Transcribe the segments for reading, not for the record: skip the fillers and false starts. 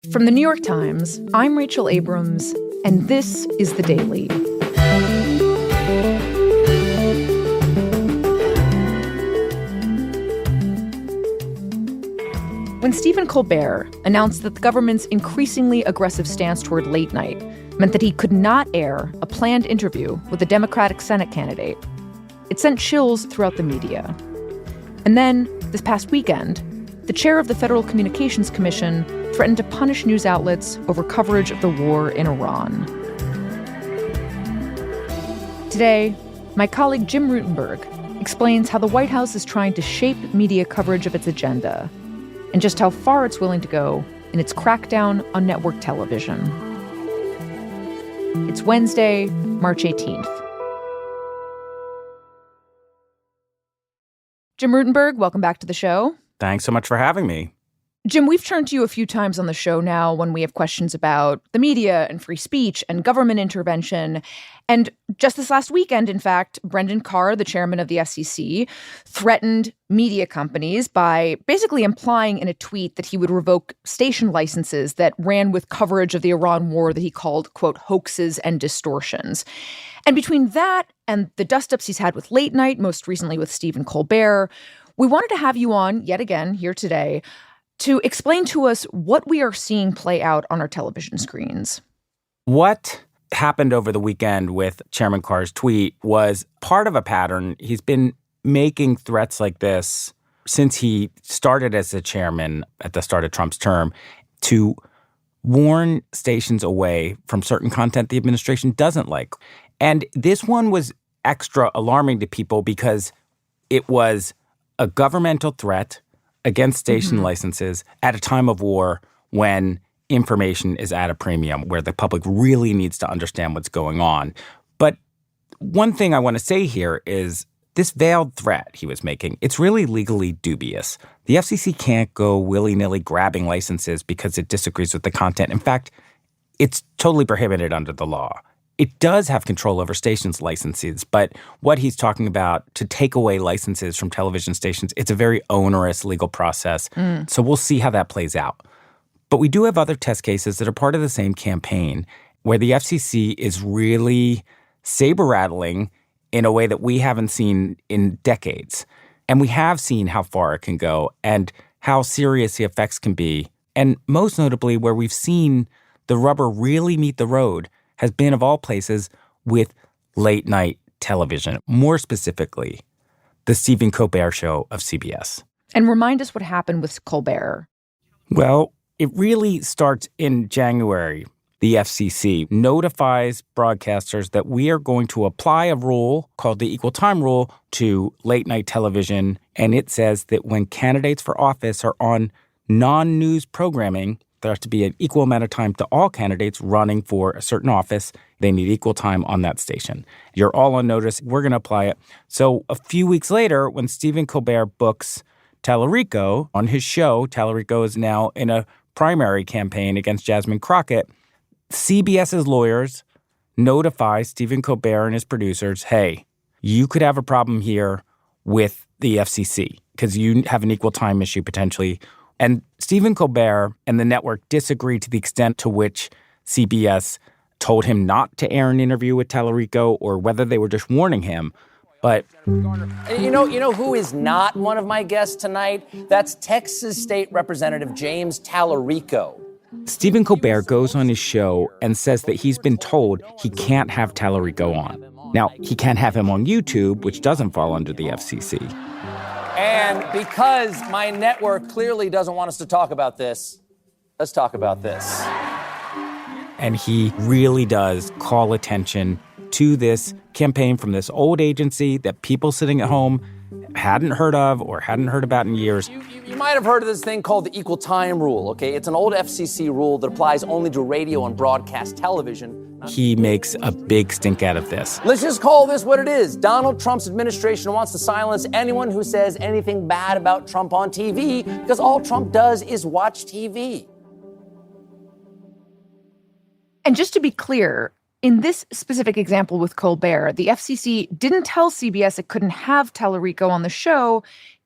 From the New York Times, I'm Rachel Abrams, and this is The Daily. When Stephen Colbert announced that the government's increasingly aggressive stance toward late night meant that he could not air a planned interview with a Democratic Senate candidate, it sent chills throughout the media. And then, this past weekend, the chair of the Federal Communications Commission threatened to punish news outlets over coverage of the war in Iran. Today, my colleague Jim Rutenberg explains how the White House is trying to shape media coverage of its agenda and just how far it's willing to go in its crackdown on network television. It's Wednesday, March 18th. Jim Rutenberg, welcome back to the show. Thanks so much for having me. Jim, we've turned to you a few times on the show now when we have questions about the media and free speech and government intervention. And just this last weekend, in fact, Brendan Carr, the chairman of the F.C.C., threatened media companies by basically implying in a tweet that he would revoke station licenses that ran with coverage of the Iran war that he called, quote, hoaxes and distortions. And between that and the dust-ups he's had with late night, most recently with Stephen Colbert, we wanted to have you on yet again here today to explain to us what we are seeing play out on our television screens. What happened over the weekend with Chairman Carr's tweet was part of a pattern. He's been making threats like this since he started as the chairman at the start of Trump's term to warn stations away from certain content the administration doesn't like. And this one was extra alarming to people because it was a governmental threat against station licenses at a time of war when information is at a premium, where the public really needs to understand what's going on. But one thing I want to say here is this veiled threat he was making, it's really legally dubious. The FCC can't go willy-nilly grabbing licenses because it disagrees with the content. In fact, it's totally prohibited under the law. It does have control over stations' licenses, but what he's talking about to take away licenses from television stations, it's a very onerous legal process. So we'll see how that plays out. But we do have other test cases that are part of the same campaign where the FCC is really saber-rattling in a way that we haven't seen in decades. And we have seen how far it can go and how serious the effects can be. And most notably, where we've seen the rubber really meet the road has been, of all places, with late-night television, more specifically, the Stephen Colbert Show of CBS. And remind us what happened with Colbert. Well, it really starts in January. The FCC notifies broadcasters that we are going to apply a rule called the Equal Time Rule to late-night television, and it says that when candidates for office are on non-news programming, there has to be an equal amount of time to all candidates running for a certain office. They need equal time on that station. You're all on notice. We're going to apply it. So a few weeks later, when Stephen Colbert books Tallarico on his show, Tallarico is now in a primary campaign against Jasmine Crockett, CBS's lawyers notify Stephen Colbert and his producers, hey, you could have a problem here with the FCC because you have an equal time issue potentially. And Stephen Colbert and the network disagreed to the extent to which CBS told him not to air an interview with Tallarico or whether they were just warning him. But You know who is not one of my guests tonight? That's Texas State Representative James Tallarico. Stephen Colbert goes on his show and says that he's been told he can't have Tallarico on. Now, he can't have him on YouTube, which doesn't fall under the FCC. And because my network clearly doesn't want us to talk about this, let's talk about this. And he really does call attention to this campaign from this old agency that people sitting at home hadn't heard of or hadn't heard about in years. You might have heard of this thing called the Equal Time Rule, okay? It's an old FCC rule that applies only to radio and broadcast television. He makes a big stink out of this. Let's just call this what it is. Donald Trump's administration wants to silence anyone who says anything bad about Trump on TV because all Trump does is watch TV. And just to be clear, in this specific example with Colbert, the FCC didn't tell CBS it couldn't have Tallarico on the show.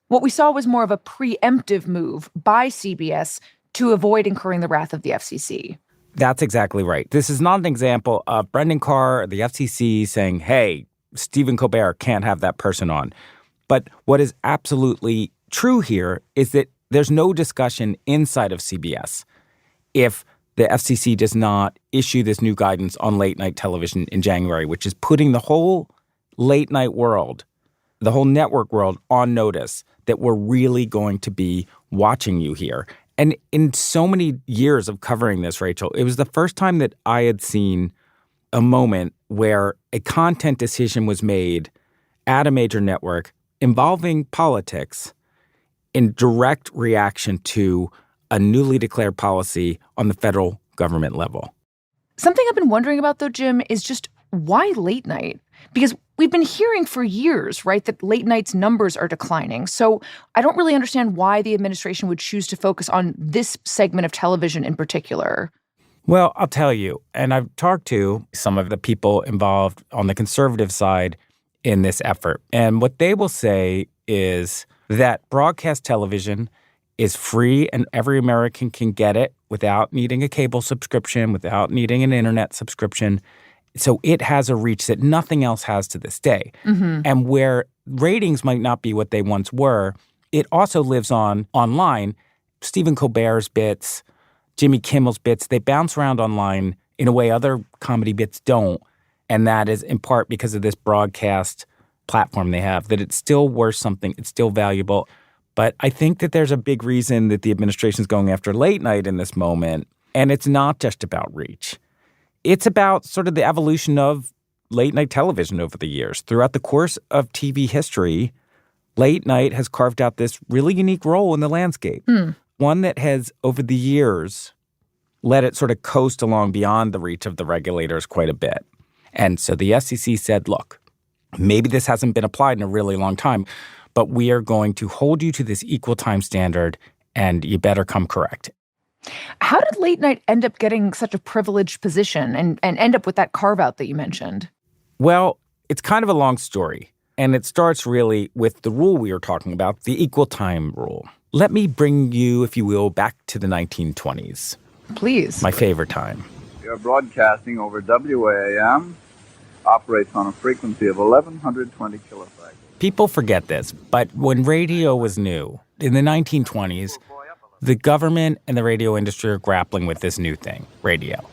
What we saw was more of a preemptive move by CBS to avoid incurring the wrath of the FCC. That's exactly right. This is not an example of Brendan Carr or the FCC saying, hey, Stephen Colbert can't have that person on. But what is absolutely true here is that there's no discussion inside of CBS if the FCC does not issue this new guidance on late-night television in January, which is putting the whole late-night world, the whole network world, on notice that we're really going to be watching you here. And in so many years of covering this, Rachel, it was the first time that I had seen a moment where a content decision was made at a major network involving politics in direct reaction to a newly declared policy on the federal government level. Something I've been wondering about, though, Jim, is just why late night? Because we've been hearing for years, right, that late night's numbers are declining. So I don't really understand why the administration would choose to focus on this segment of television in particular. Well, I'll tell you, and I've talked to some of the people involved on the conservative side in this effort. And what they will say is that broadcast television is free and every American can get it without needing a cable subscription, without needing an internet subscription. So it has a reach that nothing else has to this day. Mm-hmm. And where ratings might not be what they once were, it also lives on online. Stephen Colbert's bits, Jimmy Kimmel's bits, they bounce around online in a way other comedy bits don't. And that is in part because of this broadcast platform they have, that it's still worth something, it's still valuable. But I think that there's a big reason that the administration is going after late night in this moment. And it's not just about reach. It's about sort of the evolution of late night television over the years. Throughout the course of TV history, late night has carved out this really unique role in the landscape. One that has, over the years, let it sort of coast along beyond the reach of the regulators quite a bit. And so the FCC said, look, maybe this hasn't been applied in a really long time, but we are going to hold you to this equal time standard, and you better come correct. How did late night end up getting such a privileged position and end up with that carve-out that you mentioned? Well, it's kind of a long story, and it starts really with the rule we were talking about, the equal time rule. Let me bring you, if you will, back to the 1920s. Please. My favorite time. We are broadcasting over WAAM, operates on a frequency of 1120 kilocycles. People forget this, but when radio was new, in the 1920s, the government and the radio industry are grappling with this new thing, radio.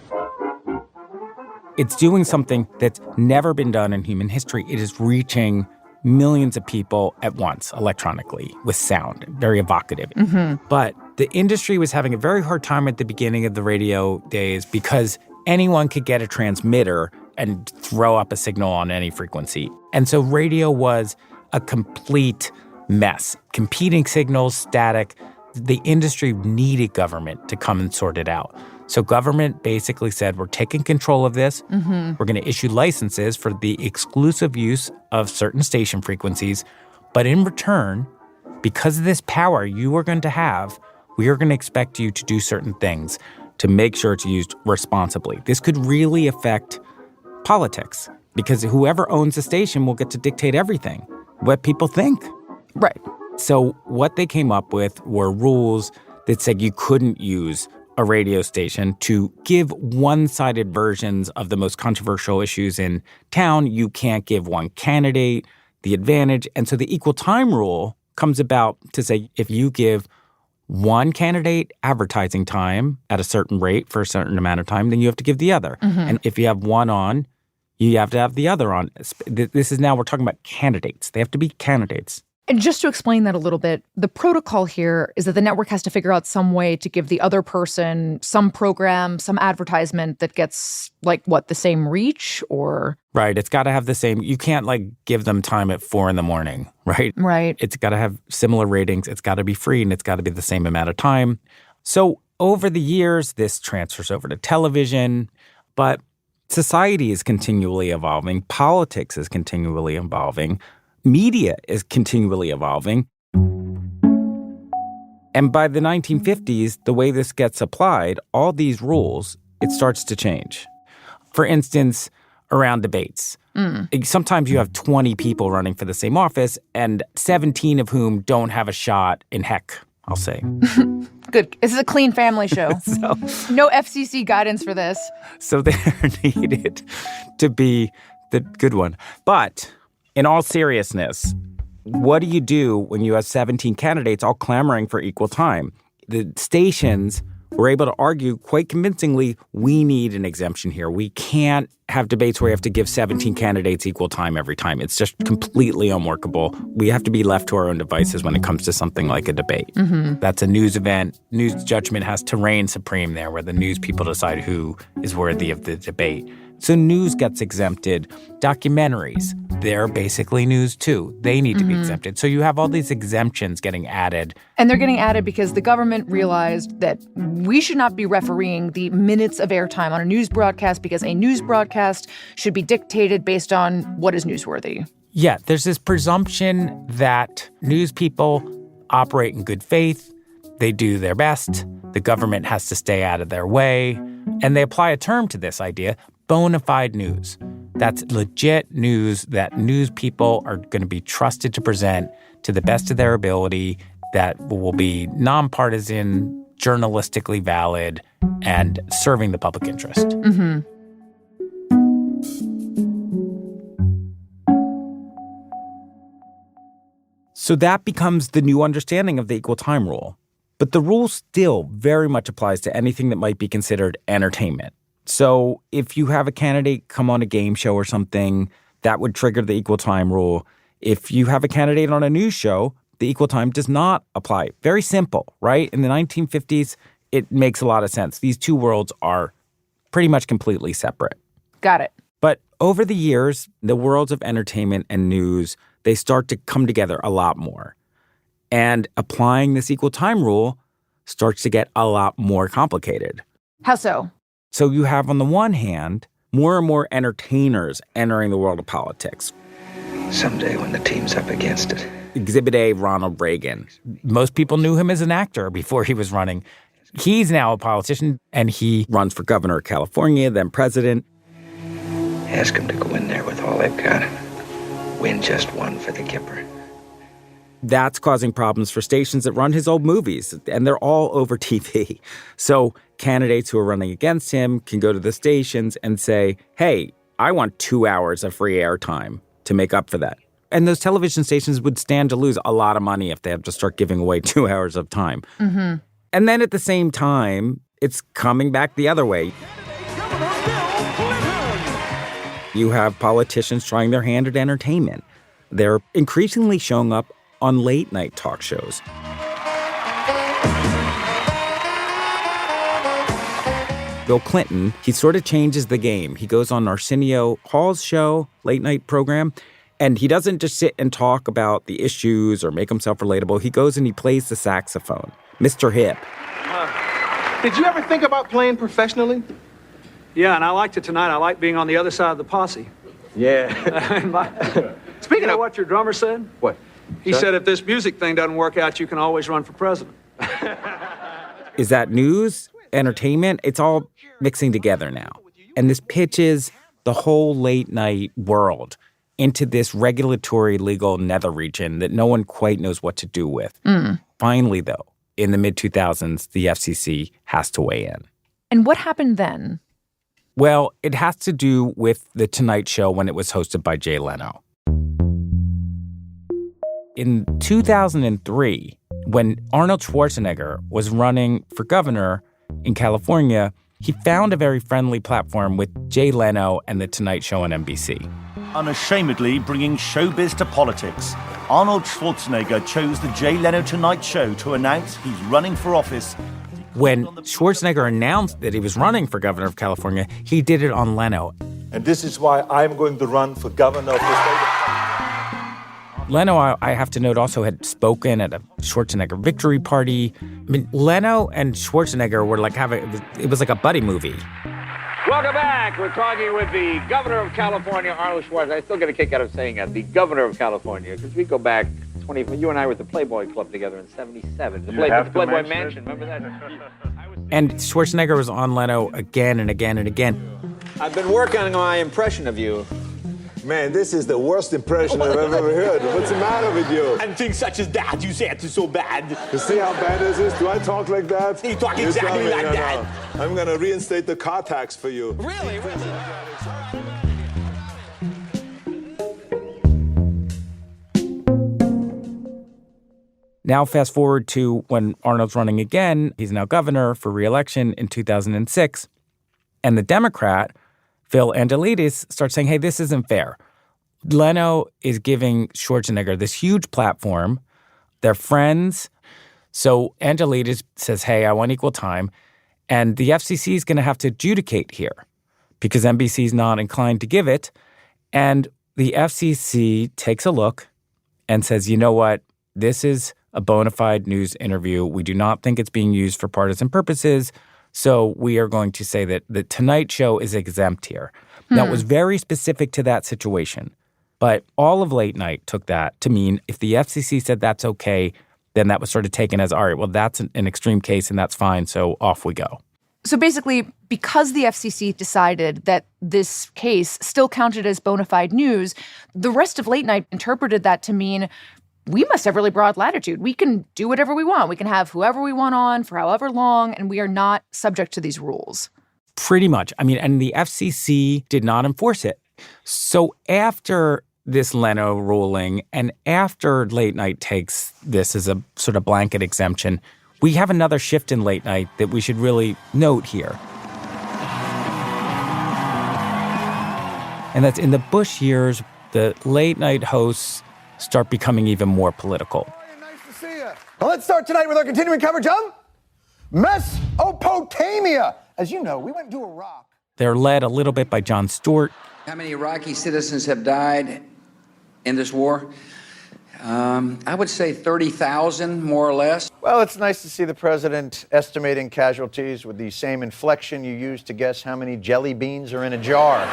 It's doing something that's never been done in human history. It is reaching millions of people at once electronically with sound, very evocative. Mm-hmm. But the industry was having a very hard time at the beginning of the radio days because anyone could get a transmitter and throw up a signal on any frequency. And so radio was a complete mess. Competing signals, static. The industry needed government to come and sort it out. So government basically said, we're taking control of this. Mm-hmm. We're going to issue licenses for the exclusive use of certain station frequencies. But in return, because of this power you are going to have, we are going to expect you to do certain things to make sure it's used responsibly. This could really affect politics because whoever owns the station will get to dictate everything, what people think. Right. So what they came up with were rules that said you couldn't use a radio station to give one-sided versions of the most controversial issues in town. You can't give one candidate the advantage. And so the equal time rule comes about to say if you give one candidate advertising time at a certain rate for a certain amount of time, then you have to give the other. Mm-hmm. And if you have one on, you have to have the other on. This is now we're talking about candidates. They have to be candidates. And just to explain that a little bit, the protocol here is that the network has to figure out some way to give the other person some program, some advertisement that gets, like, what, the same reach or? Right. It's got to have the same. You can't, like, give them time at 4 a.m, right? Right. It's got to have similar ratings. It's got to be free, and it's got to be the same amount of time. So over the years, this transfers over to television, but society is continually evolving. Politics is continually evolving. Media is continually evolving. And by the 1950s, the way this gets applied, all these rules, it starts to change. For instance, around debates. Sometimes you have 20 people running for the same office and 17 of whom don't have a shot in heck I'll say. Good. This is a clean family show. So, no F.C.C. guidance for this. So there needed to be the good one. But in all seriousness, what do you do when you have 17 candidates all clamoring for equal time? The stations were able to argue quite convincingly, we need an exemption here. We can't have debates where you have to give 17 candidates equal time every time. It's just completely unworkable. We have to be left to our own devices when it comes to something like a debate. Mm-hmm. That's a news event. News judgment has to reign supreme there, where the news people decide who is worthy of the debate. So news gets exempted. Documentaries, they're basically news too. They need to be exempted. So you have all these exemptions getting added. And they're getting added because the government realized that we should not be refereeing the minutes of airtime on a news broadcast because a news broadcast should be dictated based on what is newsworthy. Yeah, there's this presumption that news people operate in good faith. They do their best. The government has to stay out of their way. And they apply a term to this idea, bona fide news. That's legit news that news people are going to be trusted to present to the best of their ability, that will be nonpartisan, journalistically valid, and serving the public interest. Mm-hmm. So that becomes the new understanding of the equal time rule. But the rule still very much applies to anything that might be considered entertainment. So if you have a candidate come on a game show or something, that would trigger the equal time rule. If you have a candidate on a news show, the equal time does not apply. Very simple, right? In the 1950s, it makes a lot of sense. These two worlds are pretty much completely separate. Got it. But over the years, the worlds of entertainment and news, they start to come together a lot more. And applying this equal time rule starts to get a lot more complicated. How so? So you have, on the one hand, more and more entertainers entering the world of politics. Someday when the team's up against it. Exhibit A, Ronald Reagan. Most people knew him as an actor before he was running. He's now a politician, and he runs for governor of California, then president. Ask him to go in there with all they've got. Win just one for the Kipper. That's causing problems for stations that run his old movies, and they're all over TV. So candidates who are running against him can go to the stations and say, hey, I want 2 hours of free airtime to make up for that. And those television stations would stand to lose a lot of money if they have to start giving away 2 hours of time. Mm-hmm. And then at the same time, it's coming back the other way. You have politicians trying their hand at entertainment. They're increasingly showing up on late-night talk shows. Bill Clinton, he sort of changes the game. He goes on Arsenio Hall's show, late-night program, and he doesn't just sit and talk about the issues or make himself relatable. He goes and he plays the saxophone. Mr. Hip. Did you ever think about playing professionally? Yeah, and I liked it tonight. I like being on the other side of the posse. Yeah. Speaking of what your drummer said? What? He said if this music thing doesn't work out, you can always run for president. Is that news, entertainment? It's all mixing together now. And this pitches the whole late-night world into this regulatory legal nether region that no one quite knows what to do with. Finally, though, in the mid-2000s, the F.C.C. has to weigh in. And what happened then? Well, it has to do with The Tonight Show when it was hosted by Jay Leno. In 2003, when Arnold Schwarzenegger was running for governor in California, he found a very friendly platform with Jay Leno and The Tonight Show on NBC. Unashamedly bringing showbiz to politics, Arnold Schwarzenegger chose the Jay Leno Tonight Show to announce he's running for office. When Schwarzenegger announced that he was running for governor of California, he did it on Leno. And this is why I'm going to run for governor of the state of Leno, I have to note, also had spoken at a Schwarzenegger victory party. I mean, Leno and Schwarzenegger were like it was like a buddy movie. Welcome back. We're talking with the governor of California, Arnold Schwarzenegger. I still get a kick out of saying that, the governor of California, because we go back 20. You and I were at the Playboy Club together in '77. The Playboy Mansion. Remember that? And Schwarzenegger was on Leno again and again and again. I've been working on my impression of you. Man, this is the worst impression I've ever heard. What's the matter with you? And things such as that, you say it is so bad. You see how bad this is? Do I talk like that? You talk exactly like that. No. I'm going to reinstate the car tax for you. Really? Now fast forward to when Arnold's running again. He's now governor for re-election in 2006. And the Democrat, Phil Angelides, starts saying, hey, this isn't fair. Leno is giving Schwarzenegger this huge platform. They're friends. So Angelides says, hey, I want equal time. And the FCC is going to have to adjudicate here because NBC is not inclined to give it. And the FCC takes a look and says, you know what? This is a bona fide news interview. We do not think it's being used for partisan purposes. So we are going to say that the Tonight Show is exempt here. That was very specific to that situation. But all of late night took that to mean if the FCC said that's okay, then that was sort of taken as, all right, well, that's an extreme case and that's fine. So off we go. So basically, because the FCC decided that this case still counted as bona fide news, the rest of late night interpreted that to mean we must have really broad latitude. We can do whatever we want. We can have whoever we want on for however long, and we are not subject to these rules. Pretty much. I mean, and the FCC did not enforce it. So after this Leno ruling and after late night takes this as a sort of blanket exemption, we have another shift in late night that we should really note here. And that's in the Bush years, the late night hosts start becoming even more political. Nice to see you. Well, let's start tonight with our continuing coverage of Mesopotamia. As you know, we went to Iraq. They're led a little bit by Jon Stewart. How many Iraqi citizens have died in this war? I would say 30,000, more or less. Well, it's nice to see the president estimating casualties with the same inflection you use to guess how many jelly beans are in a jar.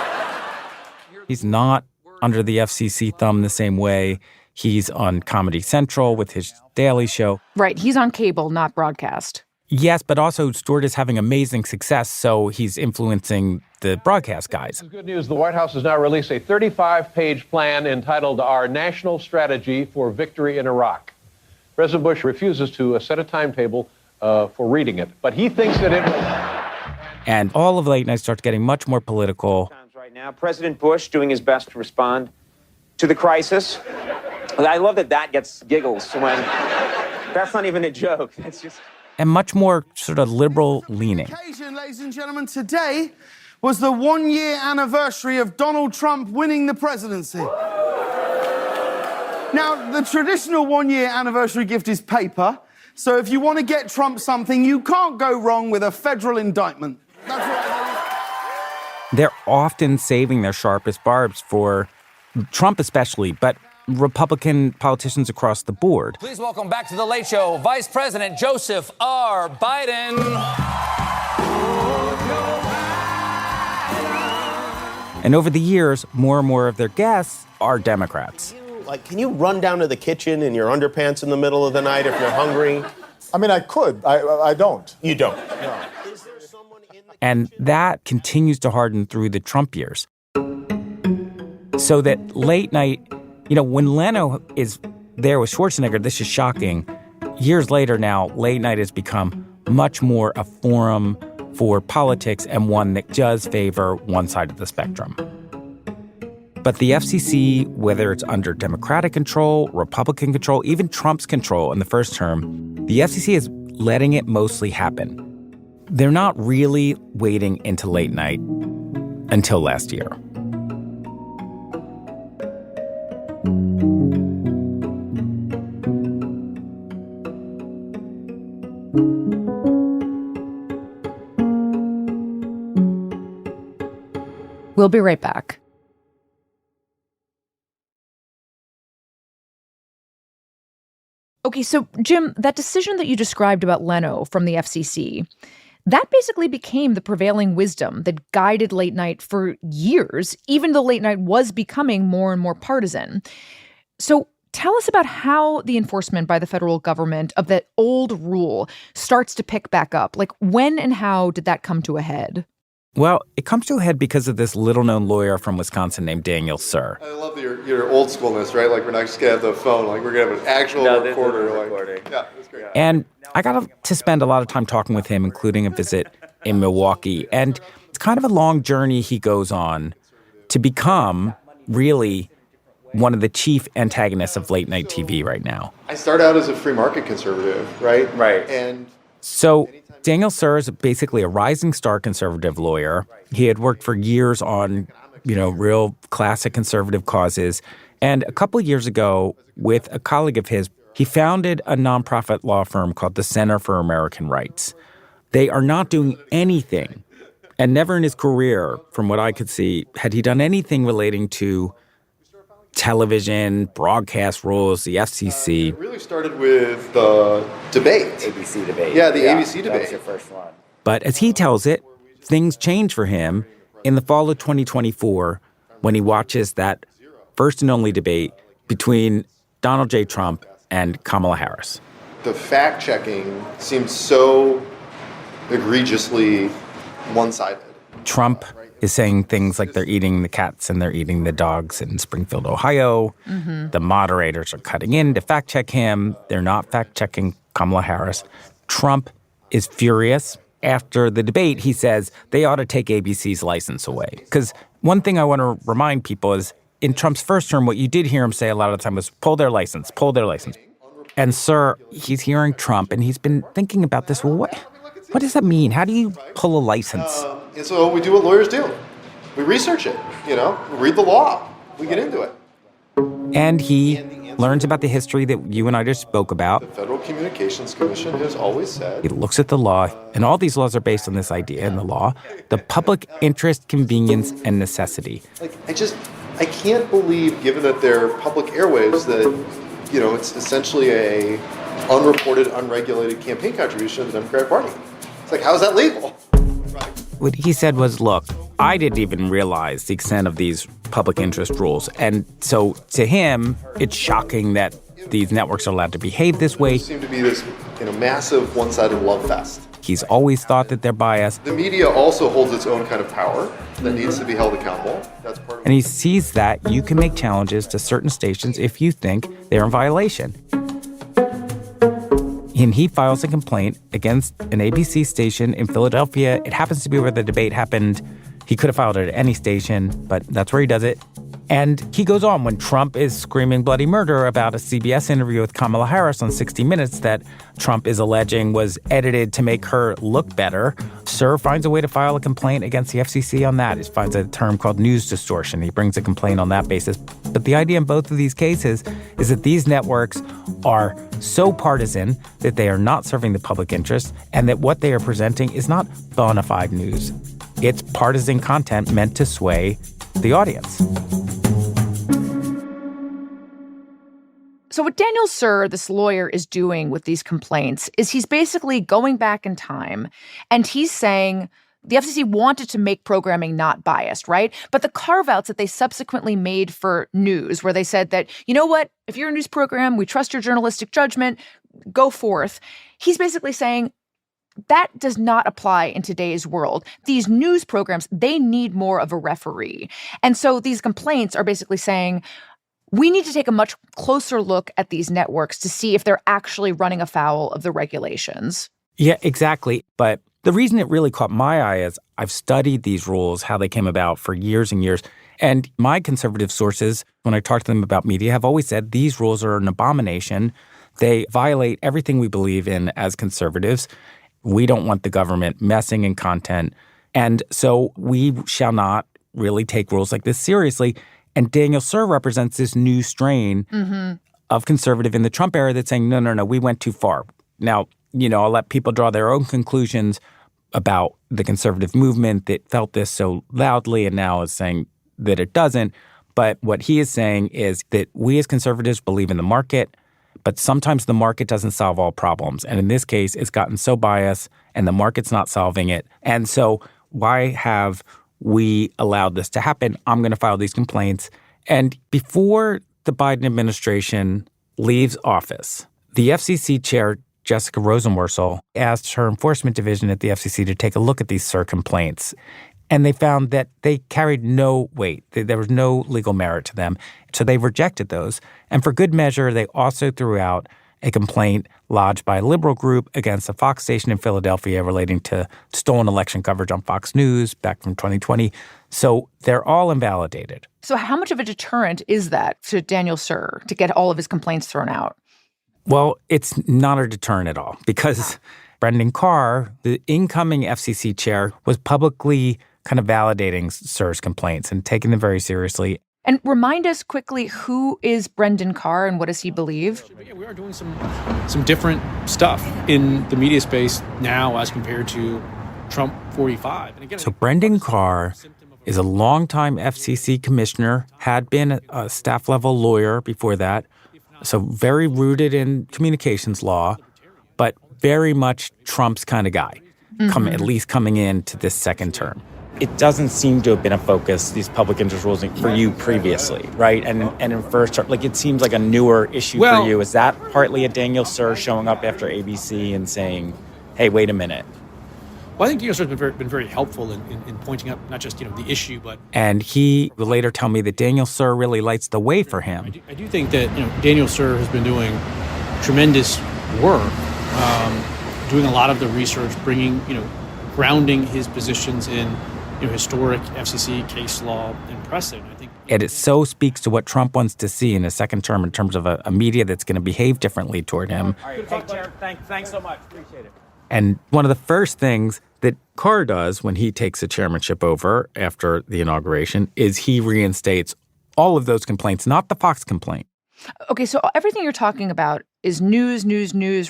He's not under the FCC thumb the same way. He's on Comedy Central with his Daily Show. Right. He's on cable, not broadcast. Yes, but also Stewart is having amazing success, so he's influencing the broadcast guys. Good news. The White House has now released a 35-page plan entitled Our National Strategy for Victory in Iraq. President Bush refuses to set a timetable for reading it, but he thinks that it will. And all of late night starts getting much more political. Right now, President Bush doing his best to respond to the crisis. I love that gets giggles when that's not even a joke. That's just... And much more sort of liberal leaning. Occasion, ladies and gentlemen, today was the 1-year anniversary of Donald Trump winning the presidency. Now, the traditional 1-year anniversary gift is paper. So if you want to get Trump something, you can't go wrong with a federal indictment. That's right. They're often saving their sharpest barbs for Trump especially, but Republican politicians across the board. Please welcome back to The Late Show, Vice President Joseph R. Biden. And over the years, more and more of their guests are Democrats. Like, can you run down to the kitchen in your underpants in the middle of the night if you're hungry? I mean, I could. I don't. You don't? No. And that continues to harden through the Trump years. So that late night, you know, when Leno is there with Schwarzenegger, this is shocking. Years later now, late night has become much more a forum for politics and one that does favor one side of the spectrum. But the FCC, whether it's under Democratic control, Republican control, even Trump's control in the first term, the FCC is letting it mostly happen. They're not really waiting into late night until last year. We'll be right back. Okay, so Jim, that decision that you described about Leno from the FCC, that basically became the prevailing wisdom that guided late night for years, even though late night was becoming more and more partisan. So tell us about how the enforcement by the federal government of that old rule starts to pick back up. Like, when and how did that come to a head? Well, it comes to a head because of this little-known lawyer from Wisconsin named Daniel Sir. I love your old schoolness, right? Like, we're not just going to have the phone. Like, we're going to have an actual recorder. Yeah, that's great. And I got to spend a lot of time talking with him, including a visit in Milwaukee. And it's kind of a long journey he goes on to become really one of the chief antagonists of late-night TV right now. I started out as a free market conservative, right? Right. And so Daniel Sir is basically a rising star conservative lawyer. He had worked for years on, real classic conservative causes. And a couple years ago, with a colleague of his, he founded a nonprofit law firm called the Center for American Rights. They are not doing anything, and never in his career, from what I could see, had he done anything relating to television, broadcast rules, the F.C.C. It really started with the debate. ABC debate. Yeah, the ABC debate. That was your first one. But as he tells it, things change for him in the fall of 2024 when he watches that first and only debate between Donald J. Trump and Kamala Harris. The fact-checking seemed so egregiously one-sided. Trump is saying things like they're eating the cats and they're eating the dogs in Springfield, Ohio. Mm-hmm. The moderators are cutting in to fact-check him. They're not fact-checking Kamala Harris. Trump is furious. After the debate, he says they ought to take ABC's license away. Because one thing I want to remind people is in Trump's first term, what you did hear him say a lot of the time was pull their license, pull their license. And Sir, he's hearing Trump and he's been thinking about this. Well, what does that mean? How do you pull a license? And so we do what lawyers do. We research it, we read the law. We get into it. And he learns about the history that you and I just spoke about. The Federal Communications Commission has always said. He looks at the law, and all these laws are based on this idea in the law, the public interest, convenience, and necessity. I can't believe, given that they're public airwaves, that, it's essentially a unreported, unregulated campaign contribution to the Democratic Party. It's like, how is that legal? What he said was, look, I didn't even realize the extent of these public interest rules. And so to him, it's shocking that these networks are allowed to behave this way. There seems to be this massive one-sided love fest. He's always thought that they're biased. The media also holds its own kind of power that needs to be held accountable. That's part of and he sees that you can make challenges to certain stations if you think they're in violation. And he files a complaint against an ABC station in Philadelphia. It happens to be where the debate happened. He could have filed it at any station, but that's where he does it. And he goes on when Trump is screaming bloody murder about a CBS interview with Kamala Harris on 60 Minutes that Trump is alleging was edited to make her look better. Sir finds a way to file a complaint against the F.C.C. on that. He finds a term called news distortion. He brings a complaint on that basis. But the idea in both of these cases is that these networks are so partisan that they are not serving the public interest and that what they are presenting is not bona fide news. It's partisan content meant to sway the audience. So what Daniel Sir, this lawyer, is doing with these complaints is he's basically going back in time and he's saying the FCC wanted to make programming not biased, right? But the carve-outs that they subsequently made for news, where they said that, you know what, if you're a news program, we trust your journalistic judgment, go forth. He's basically saying that does not apply in today's world. These news programs, they need more of a referee. And so these complaints are basically saying, we need to take a much closer look at these networks to see if they're actually running afoul of the regulations. Yeah, exactly. But the reason it really caught my eye is I've studied these rules, how they came about for years and years. And my conservative sources, when I talk to them about media, have always said these rules are an abomination. They violate everything we believe in as conservatives. We don't want the government messing in content. And so we shall not really take rules like this seriously. And Daniel Sir represents this new strain of conservative in the Trump era that's saying, no, we went too far. Now, I'll let people draw their own conclusions about the conservative movement that felt this so loudly and now is saying that it doesn't. But what he is saying is that we as conservatives believe in the market, but sometimes the market doesn't solve all problems. And in this case, it's gotten so biased and the market's not solving it. And so why have we allowed this to happen? I'm going to file these complaints. And before the Biden administration leaves office, the FCC chair, Jessica Rosenworcel, asked her enforcement division at the FCC to take a look at these Sir complaints. And they found that they carried no weight. There was no legal merit to them. So they rejected those. And for good measure, they also threw out a complaint lodged by a liberal group against a Fox station in Philadelphia relating to stolen election coverage on Fox News back from 2020. So they're all invalidated. So how much of a deterrent is that to Daniel Sir to get all of his complaints thrown out? Well, it's not a deterrent at all because Brendan Carr, the incoming FCC chair, was publicly kind of validating Sir's complaints and taking them very seriously. And remind us quickly, who is Brendan Carr and what does he believe? Yeah, we are doing some different stuff in the media space now as compared to Trump 45. And again, so Brendan Carr is a longtime FCC commissioner, had been a staff-level lawyer before that, so very rooted in communications law, but very much Trump's kind of guy, at least coming into this second term. It doesn't seem to have been a focus, these public interest rules, for you previously, right? And in first term, it seems like a newer issue for you. Is that partly a Daniel Sir showing up after ABC and saying, hey, wait a minute? Well, I think Daniel Sir's been very helpful in pointing up not just, the issue, but... And he will later tell me that Daniel Sir really lights the way for him. I do think that, Daniel Sir has been doing tremendous work, doing a lot of the research, bringing, grounding his positions in historic FCC case law and precedent. I think, and it so speaks to what Trump wants to see in a second term in terms of a media that's going to behave differently toward him. All right, hey, Chair, thanks so much. Appreciate it. And one of the first things that Carr does when he takes the chairmanship over after the inauguration is he reinstates all of those complaints, not the Fox complaint. Okay, so everything you're talking about is news,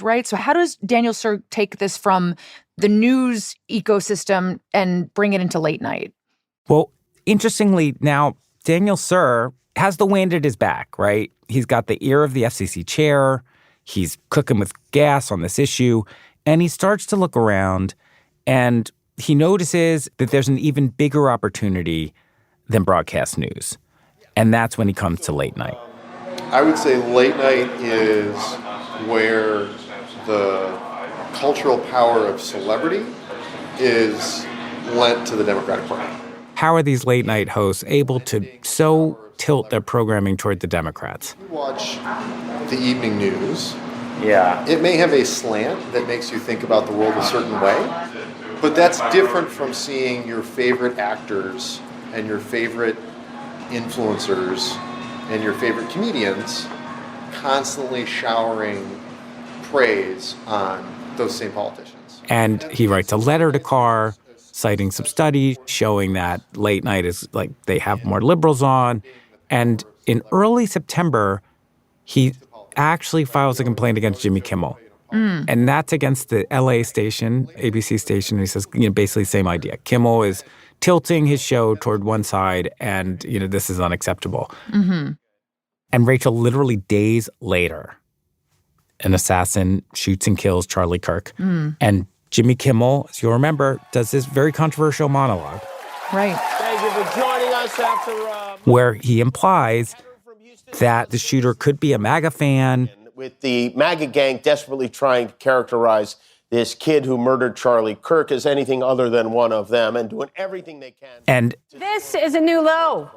right? So how does Daniel Sir take this from the news ecosystem and bring it into late night? Well, interestingly, now Daniel Sir has the wind at his back, right? He's got the ear of the FCC chair. He's cooking with gas on this issue. And he starts to look around and he notices that there's an even bigger opportunity than broadcast news. And that's when he comes to late night. I would say late night is where the cultural power of celebrity is lent to the Democratic Party. How are these late night hosts able to so tilt their programming toward the Democrats? You watch the evening news. Yeah. It may have a slant that makes you think about the world a certain way, but that's different from seeing your favorite actors and your favorite influencers and your favorite comedians constantly showering praise on those same politicians. And he writes a letter to Carr citing some studies showing that late night is like they have more liberals on. And in early September, he actually files a complaint against Jimmy Kimmel. And that's against the LA station, ABC station. And he says, basically same idea. Kimmel is tilting his show toward one side and, this is unacceptable. And Rachel, literally days later, an assassin shoots and kills Charlie Kirk. And Jimmy Kimmel, as you'll remember, does this very controversial monologue. Right. Thank you for joining us after... where he implies that the shooter could be a MAGA fan. With the MAGA gang desperately trying to characterize this kid who murdered Charlie Kirk as anything other than one of them and doing everything they can. And this is a new low.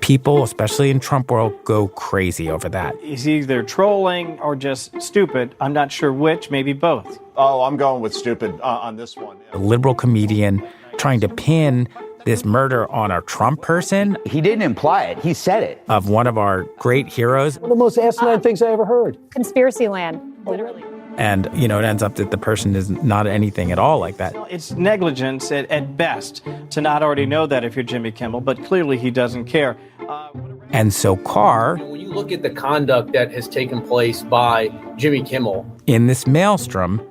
People, especially in Trump world, go crazy over that. He's either trolling or just stupid. I'm not sure which, maybe both. Oh, I'm going with stupid on this one. A liberal comedian trying to pin this murder on a Trump person. He didn't imply it. He said it. Of one of our great heroes. One of the most asinine things I ever heard. Conspiracy land, literally. And, it ends up that the person is not anything at all like that. It's negligence at best to not already know that if you're Jimmy Kimmel, but clearly he doesn't care. And so Carr... when you look at the conduct that has taken place by Jimmy Kimmel... in this maelstrom,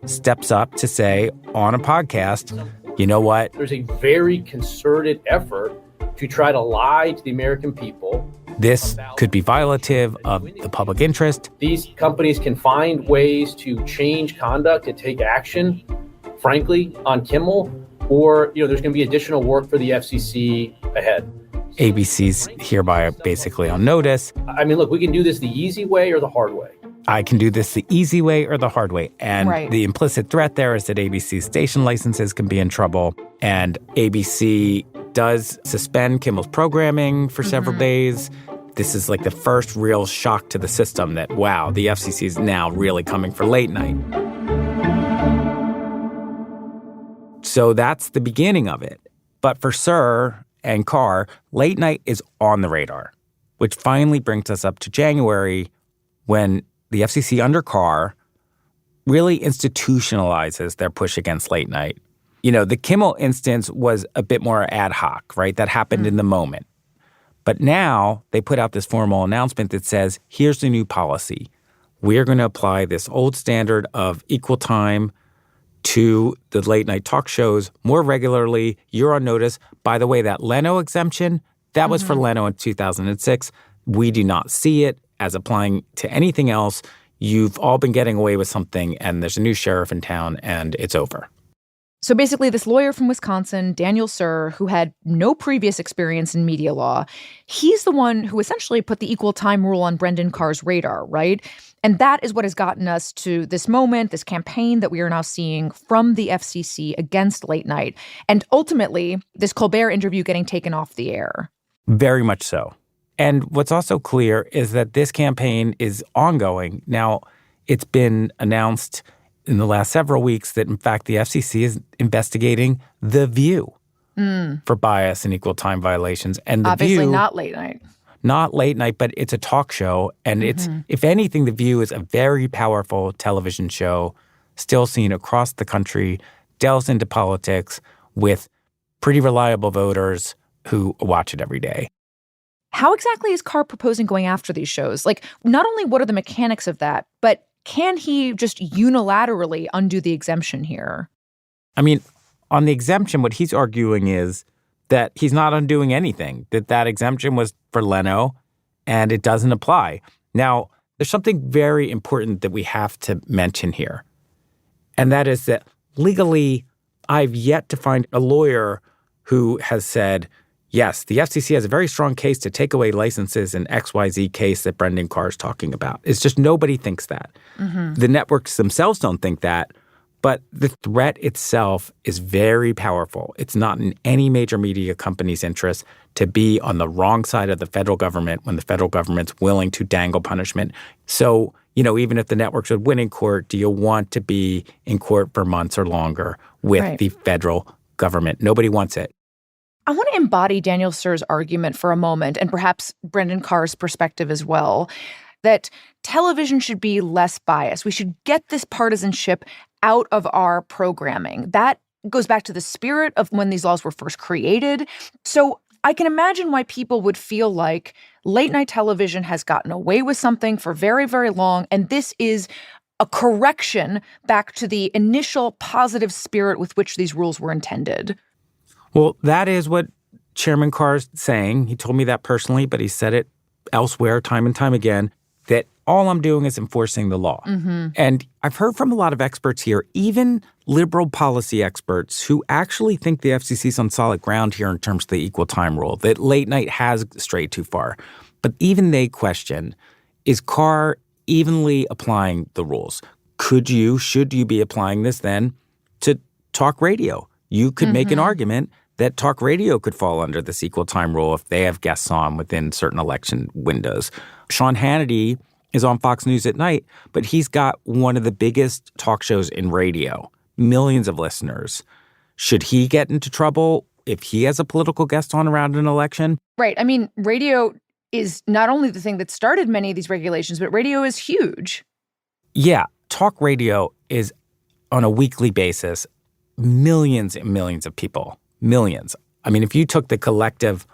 steps up to say on a podcast, you know what? There's a very concerted effort to try to lie to the American people. This could be violative of the public interest. These companies can find ways to change conduct, to take action, frankly, on Kimmel, or, there's going to be additional work for the FCC ahead. ABC's hereby basically on notice. I mean, look, we can do this the easy way or the hard way. I can do this the easy way or the hard way. And Right. the implicit threat there is that ABC station licenses can be in trouble. And ABC does suspend Kimmel's programming for several days. This is like the first real shock to the system that, wow, the FCC is now really coming for late night. So that's the beginning of it. But for Sir and Carr, late night is on the radar, which finally brings us up to January when the FCC under Carr really institutionalizes their push against late night. You know, the Kimmel instance was a bit more ad hoc, right? That happened in the moment. But now they put out this formal announcement that says, here's the new policy. We're going to apply this old standard of equal time to the late night talk shows more regularly. You're on notice. By the way, that Leno exemption, that was for Leno in 2006. We do not see it as applying to anything else. You've all been getting away with something, and there's a new sheriff in town, and it's over. So basically, this lawyer from Wisconsin, Daniel Sir, who had no previous experience in media law, he's the one who essentially put the equal time rule on Brendan Carr's radar, right? And that is what has gotten us to this moment, this campaign that we are now seeing from the FCC against late night, and ultimately, this Colbert interview getting taken off the air. Very much so. And what's also clear is that this campaign is ongoing. Now, it's been announced in the last several weeks that, in fact, the FCC is investigating The View for bias and equal time violations. And The Obviously View, not late night. Not late night, but it's a talk show. And it's, if anything, The View is a very powerful television show, still seen across the country, delves into politics with pretty reliable voters who watch it every day. How exactly is Carr proposing going after these shows? Like, not only what are the mechanics of that, but can he just unilaterally undo the exemption here? I mean, on the exemption, what he's arguing is that he's not undoing anything, that exemption was for Leno and it doesn't apply. Now, there's something very important that we have to mention here. And that is that legally, I've yet to find a lawyer who has said, yes, the FCC has a very strong case to take away licenses in XYZ case that Brendan Carr is talking about. It's just nobody thinks that. The networks themselves don't think that, but the threat itself is very powerful. It's not in any major media company's interest to be on the wrong side of the federal government when the federal government's willing to dangle punishment. So, you know, even if the networks would win in court, do you want to be in court for months or longer with the federal government? Nobody wants it. I want to embody Daniel Sir's argument for a moment, and perhaps Brendan Carr's perspective as well, that television should be less biased. We should get this partisanship out of our programming. That goes back to the spirit of when these laws were first created. So I can imagine why people would feel like late night television has gotten away with something for very, very long, and this is a correction back to the initial positive spirit with which these rules were intended. Well, that is what Chairman Carr's saying. He told me that personally, but he said it elsewhere time and time again, that all I'm doing is enforcing the law. And I've heard from a lot of experts here, even liberal policy experts, who actually think the FCC's on solid ground here in terms of the equal time rule, that late night has strayed too far. But even they question, is Carr evenly applying the rules? Should you be applying this then to talk radio? You could make an argument that talk radio could fall under this equal time rule if they have guests on within certain election windows. Sean Hannity is on Fox News at night, but he's got one of the biggest talk shows in radio, millions of listeners. Should he get into trouble if he has a political guest on around an election? Right. I mean, radio is not only the thing that started many of these regulations, but radio is huge. Yeah. Talk radio is, on a weekly basis, millions and millions of people. Millions. I mean, if you took the collective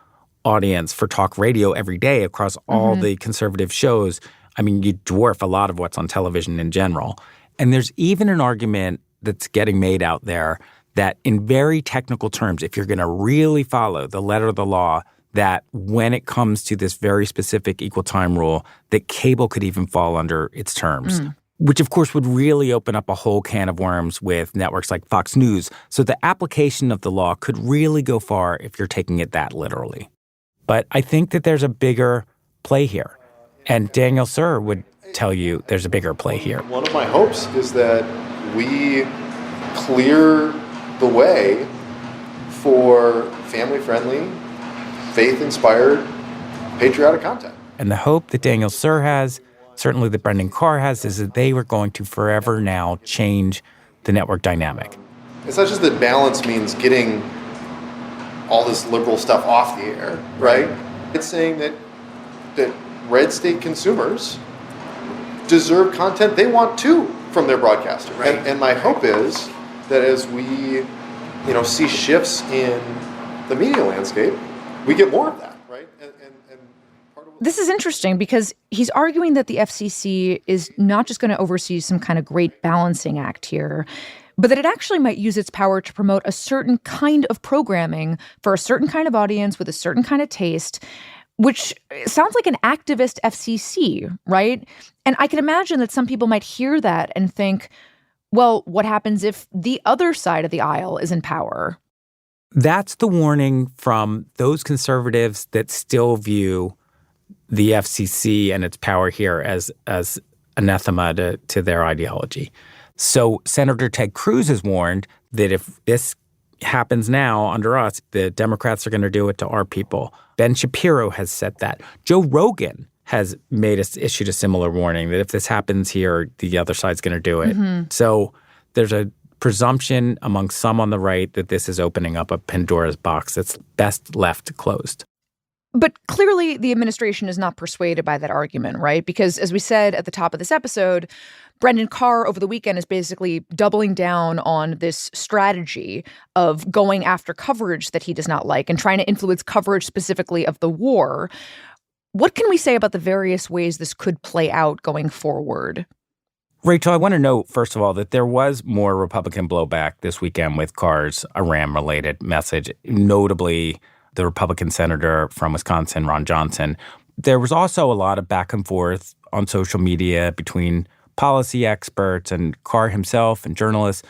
audience for talk radio every day across all the conservative shows, I mean, you dwarf a lot of what's on television in general. And there's even an argument that's getting made out there that in very technical terms, if you're going to really follow the letter of the law, that when it comes to this very specific equal time rule, that cable could even fall under its terms. Which, of course, would really open up a whole can of worms with networks like Fox News. So the application of the law could really go far if you're taking it that literally. But I think that there's a bigger play here. And Daniel Sir would tell you there's a bigger play here. One of my hopes is that we clear the way for family-friendly, faith-inspired, patriotic content. And the hope that Daniel Sir has, certainly that Brendan Carr has, is that they were going to forever now change the network dynamic. It's not just that balance means getting all this liberal stuff off the air, right? It's saying that red state consumers deserve content they want too from their broadcaster. Right. And my hope is that as we, see shifts in the media landscape, we get more of that, right? This is interesting because he's arguing that the FCC is not just going to oversee some kind of great balancing act here, but that it actually might use its power to promote a certain kind of programming for a certain kind of audience with a certain kind of taste, which sounds like an activist FCC, right? And I can imagine that some people might hear that and think, well, what happens if the other side of the aisle is in power? That's the warning from those conservatives that still view the FCC and its power here as anathema to their ideology. So Senator Ted Cruz has warned that if this happens now under us, the Democrats are going to do it to our people. Ben Shapiro has said that. Joe Rogan has issued a similar warning that if this happens here, the other side's going to do it. Mm-hmm. So there's a presumption among some on the right that this is opening up a Pandora's box that's best left closed. But clearly the administration is not persuaded by that argument, right? Because as we said at the top of this episode, Brendan Carr over the weekend is basically doubling down on this strategy of going after coverage that he does not like and trying to influence coverage specifically of the war. What can we say about the various ways this could play out going forward? Rachel, I want to note, first of all, that there was more Republican blowback this weekend with Carr's Iran-related message, notably the Republican senator from Wisconsin, Ron Johnson. There was also a lot of back and forth on social media between policy experts and Carr himself and journalists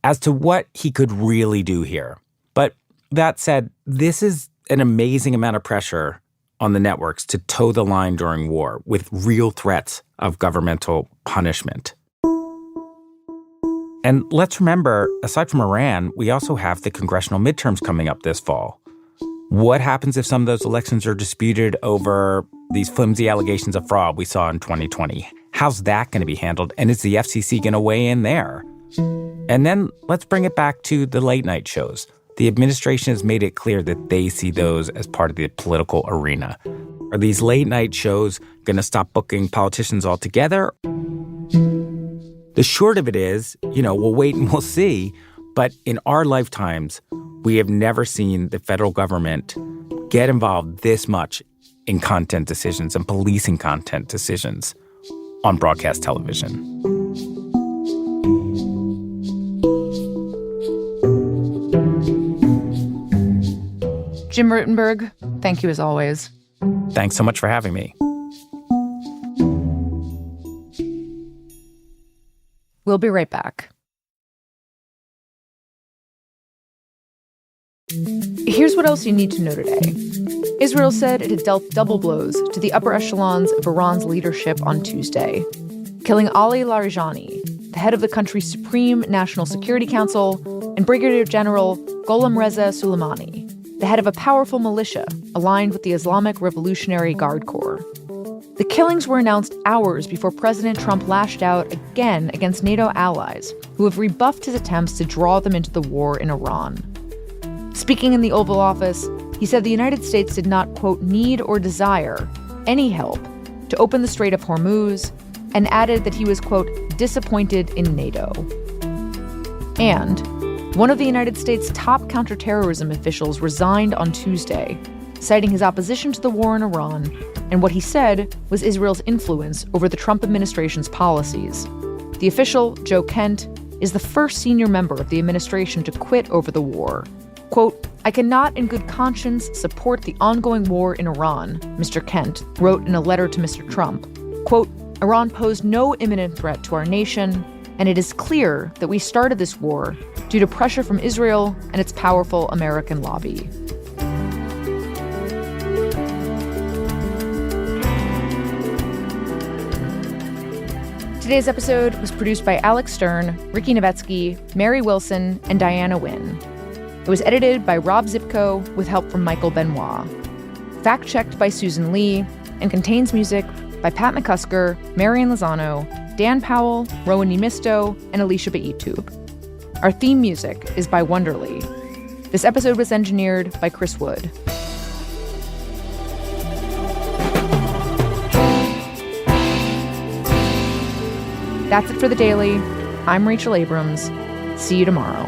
as to what he could really do here. But that said, this is an amazing amount of pressure on the networks to toe the line during war with real threats of governmental punishment. And let's remember, aside from Iran, we also have the congressional midterms coming up this fall. What happens if some of those elections are disputed over these flimsy allegations of fraud we saw in 2020? How's that going to be handled? And is the FCC going to weigh in there? And then let's bring it back to the late night shows. The administration has made it clear that they see those as part of the political arena. Are these late night shows going to stop booking politicians altogether? The short of it is, we'll wait and we'll see. But in our lifetimes, we have never seen the federal government get involved this much in content decisions and policing content decisions on broadcast television. Jim Rutenberg, thank you as always. Thanks so much for having me. We'll be right back. Here's what else you need to know today. Israel said it had dealt double blows to the upper echelons of Iran's leadership on Tuesday, killing Ali Larijani, the head of the country's Supreme National Security Council, and Brigadier General Gholam Reza Soleimani, the head of a powerful militia aligned with the Islamic Revolutionary Guard Corps. The killings were announced hours before President Trump lashed out again against NATO allies who have rebuffed his attempts to draw them into the war in Iran. Speaking in the Oval Office, he said the United States did not, quote, need or desire any help to open the Strait of Hormuz, and added that he was, quote, disappointed in NATO. And one of the United States' top counterterrorism officials resigned on Tuesday, citing his opposition to the war in Iran and what he said was Israel's influence over the Trump administration's policies. The official, Joe Kent, is the first senior member of the administration to quit over the war. Quote, I cannot in good conscience support the ongoing war in Iran, Mr. Kent wrote in a letter to Mr. Trump. Quote, Iran posed no imminent threat to our nation, and it is clear that we started this war due to pressure from Israel and its powerful American lobby. Today's episode was produced by Alex Stern, Ricky Novetsky, Mary Wilson, and Diana Wynn. It was edited by Rob Zipko with help from Michael Benoit. Fact-checked by Susan Lee, and contains music by Pat McCusker, Marian Lozano, Dan Powell, Rowan Nimisto, and Alicia Baitube. Our theme music is by Wonderly. This episode was engineered by Chris Wood. That's it for The Daily. I'm Rachel Abrams. See you tomorrow.